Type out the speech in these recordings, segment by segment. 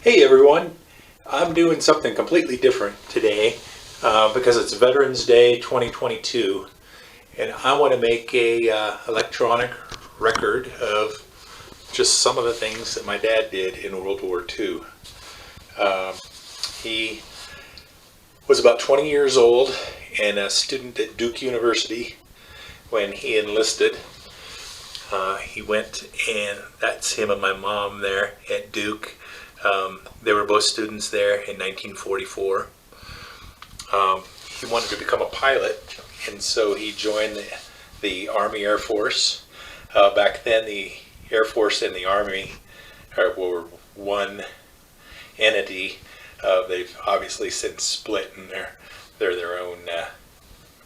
Hey everyone, I'm doing something completely different today because it's Veterans Day 2022 and I want to make a electronic record of just some of the things that my dad did in World War II. He was about 20 years old and a student at Duke University when he enlisted. He went, and that's him and my mom there at Duke. They were both students there in 1944. He wanted to become a pilot, and so he joined the Army Air Force. Back then, the Air Force and the Army were one entity. They've obviously since split, and they're their own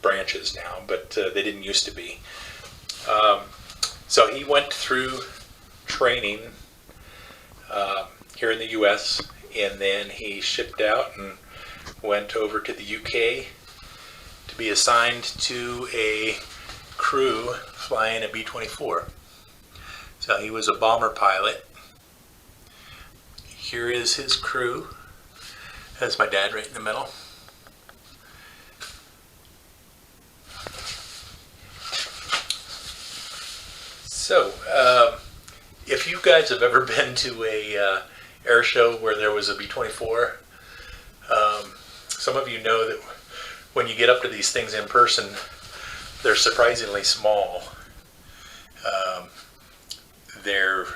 branches now, but they didn't used to be. So he went through training here in the U.S., and then he shipped out and went over to the UK to be assigned to a crew flying a B24. So he was a bomber pilot. Here is his crew. That's my dad right in the middle. So, if you guys have ever been to a air show where there was a B-24, some of you know that when you get up to these things in person, they're surprisingly small. They're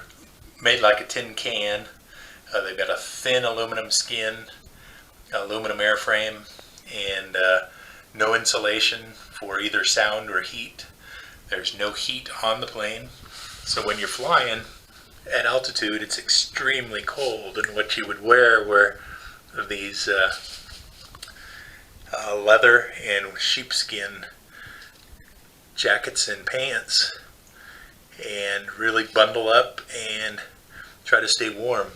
made like a tin can. They've got a thin aluminum skin, aluminum airframe, and no insulation for either sound or heat. There's no heat on the plane. So when you're flying at altitude, it's extremely cold, and what you would wear were these leather and sheepskin jackets and pants, and really bundle up and try to stay warm.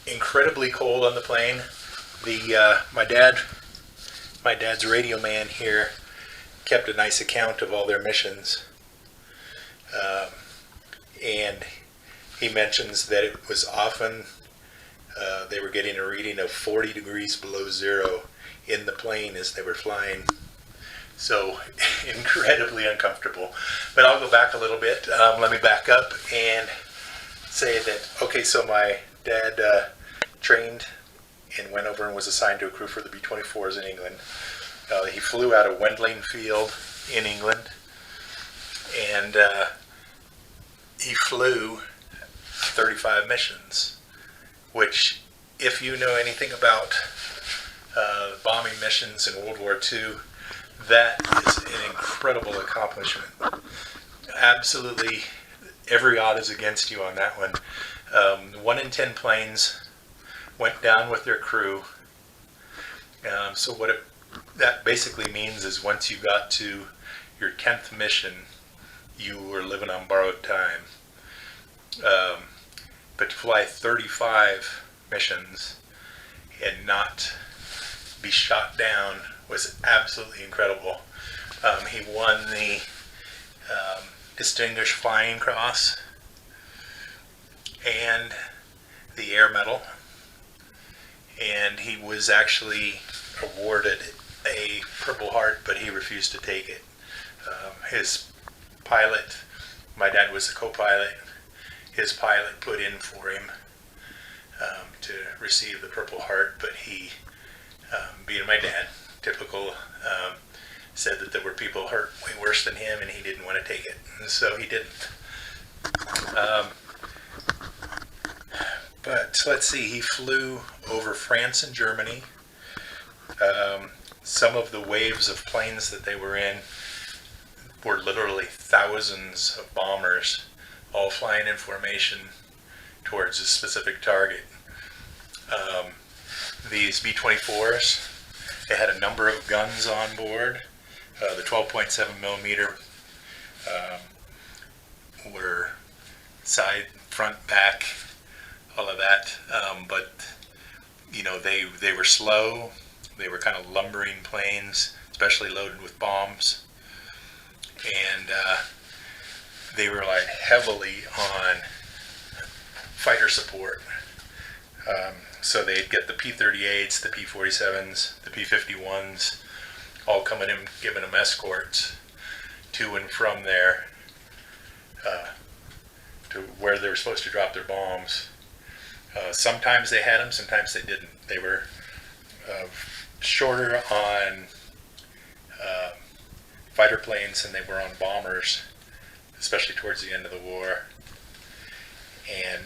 Incredibly cold on the plane. My dad's radio man here kept a nice account of all their missions, and he mentions that it was often they were getting a reading of 40 degrees below zero in the plane as they were flying. So incredibly uncomfortable. But I'll go back a little bit. Let me back up and say that, okay, so my dad trained and went over and was assigned to a crew for the B-24s in England. He flew out of Wendling Field in England, and he flew 35 missions, which, if you know anything about bombing missions in World War II, that is an incredible accomplishment. Absolutely every odd is against you on that one. 1 in 10 planes went down with their crew. So that basically means is once you got to your 10th mission, you were living on borrowed time. But to fly 35 missions and not be shot down was absolutely incredible. He won the Distinguished Flying Cross and the Air Medal, and he was actually awarded a Purple Heart, but he refused to take it. His pilot, my dad was the co-pilot, his pilot put in for him to receive the Purple Heart, but he, being my dad, typical, said that there were people hurt way worse than him and he didn't want to take it, and so he didn't. But let's see, he flew over France and Germany. Some of the waves of planes that they were in were literally thousands of bombers all flying in formation towards a specific target. These B-24s, they had a number of guns on board. The 12.7 millimeter were side, front, back, all of that. But you know, they were slow. They were kind of lumbering planes, especially loaded with bombs, and they were like heavily on fighter support. So they'd get the P-38s, the P-47s, the P-51s, all coming in, giving them escorts to and from there to where they were supposed to drop their bombs. Sometimes they had them, sometimes they didn't. They were shorter on fighter planes than they were on bombers, especially towards the end of the war. And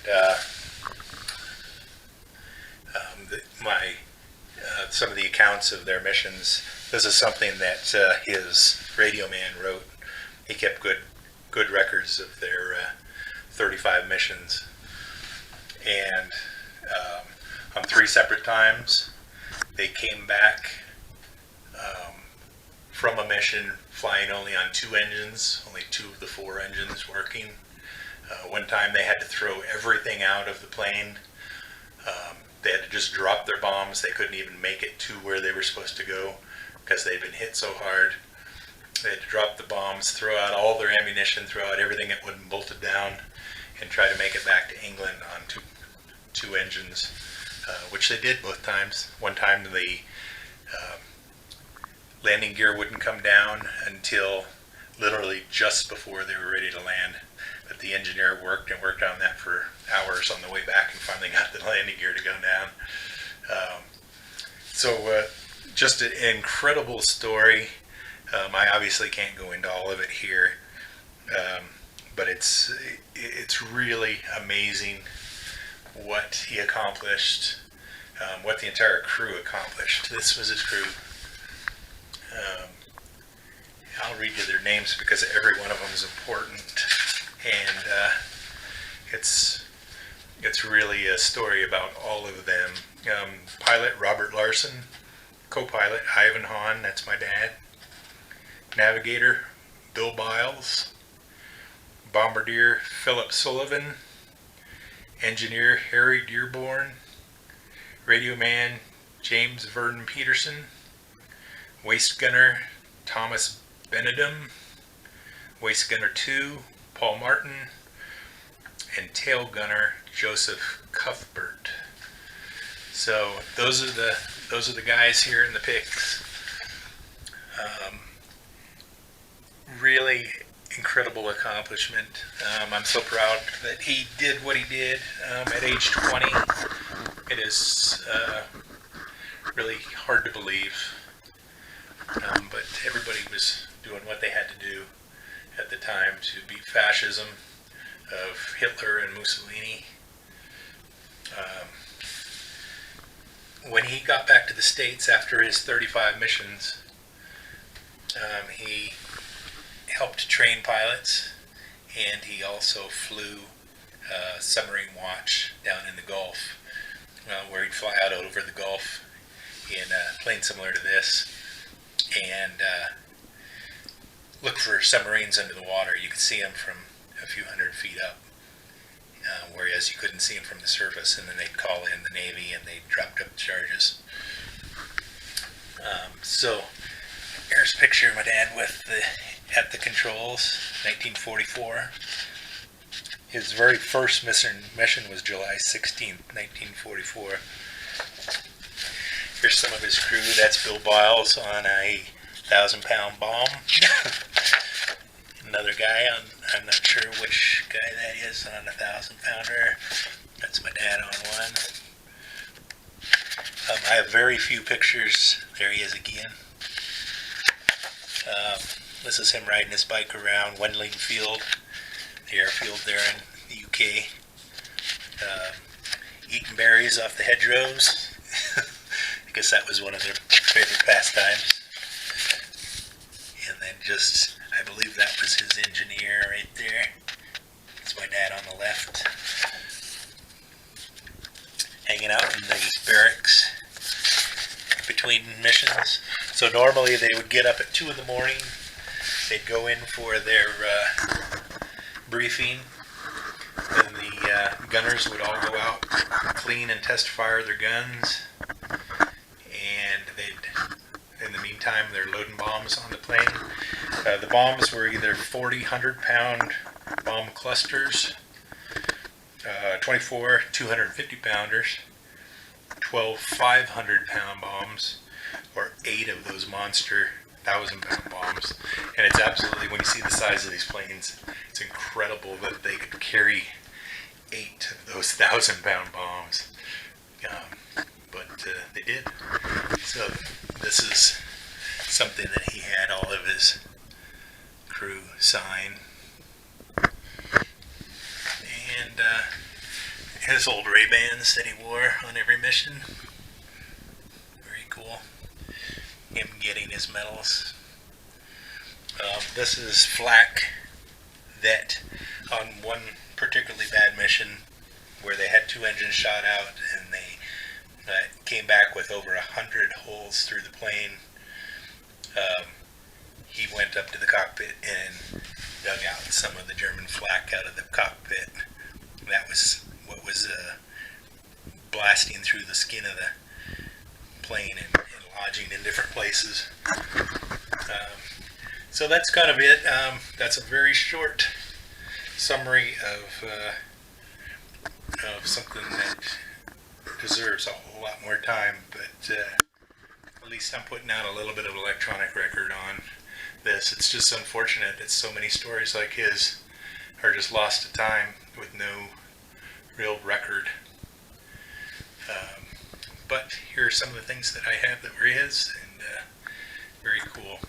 some of the accounts of their missions, this is something that his radio man wrote. He kept good records of their 35 missions. And on 3 separate times, they came back from a mission flying only on 2 engines, only 2 of the 4 engines working. One time they had to throw everything out of the plane. They had to just drop their bombs. They couldn't even make it to where they were supposed to go because they'd been hit so hard. They had to drop the bombs, throw out all their ammunition, throw out everything that wasn't bolted down, and try to make it back to England on two engines, which they did both times. One time the landing gear wouldn't come down until literally just before they were ready to land. But the engineer worked on that for hours on the way back and finally got the landing gear to go down. So just an incredible story. I obviously can't go into all of it here, but it's really amazing what he accomplished, what the entire crew accomplished. This was his crew. I'll read you their names because every one of them is important, and it's really a story about all of them. Pilot Robert Larson, co-pilot Ivan Hawn, that's my dad. Navigator Bill Biles, Bombardier Phillip Sullivan, engineer Harry Dearborn, radio man James Vern Petersen, waist gunner Thomas Benadum, waist gunner 2 Paul Martin, and tail gunner Joseph Cuthbert. So those are the guys here in the pics. Really incredible accomplishment. I'm so proud that he did what he did at age 20. It is really hard to believe, but everybody was doing what they had to do at the time to beat fascism of Hitler and Mussolini. When he got back to the States after his 35 missions, he helped train pilots, and he also flew submarine watch down in the Gulf, where he'd fly out over the Gulf in a plane similar to this and look for submarines under the water. You could see them from a few hundred feet up, whereas you couldn't see them from the surface, and then they'd call in the Navy and they'd drop up charges. So here's a picture of my dad at the controls, 1944. His very first mission was July 16th, 1944. Here's some of his crew. That's Bill Biles on a 1,000-pound bomb. Another guy, I'm not sure which guy that is, on a 1,000-pounder. That's my dad on one. I have very few pictures. There he is again. This is him riding his bike around Wendling Field, the airfield there in the UK. Eating berries off the hedgerows. I guess that was one of their favorite pastimes. And then just, I believe that was his engineer right there. That's my dad on the left. Hanging out in these barracks between missions. So normally they would get up at 2 in the morning. They'd go in for their briefing. Then the gunners would all go out, clean and test fire their guns. And in the meantime, they're loading bombs on the plane. The bombs were either 40, 100-pound bomb clusters, 24 250-pounders, 12 500-pound bombs, or 8 of those monster 1,000-pound bombs. And it's absolutely, when you see the size of these planes, it's incredible that they could carry 8 of those 1,000-pound bombs. But they did. So this is something that he had all of his crew sign. And his old Ray-Bans that he wore on every mission. Very cool. Him getting his medals. This is flak that on one particularly bad mission where they had 2 engines shot out and they came back with over 100 holes through the plane. He went up to the cockpit and dug out some of the German flak out of the cockpit. That was what was blasting through the skin of the plane and lodging in different places. So that's kind of it. That's a very short summary of something that deserves a whole lot more time, but at least I'm putting out a little bit of electronic record on this. It's just unfortunate that so many stories like his are just lost to time with no real record. But here are some of the things that I have that were his, and very cool.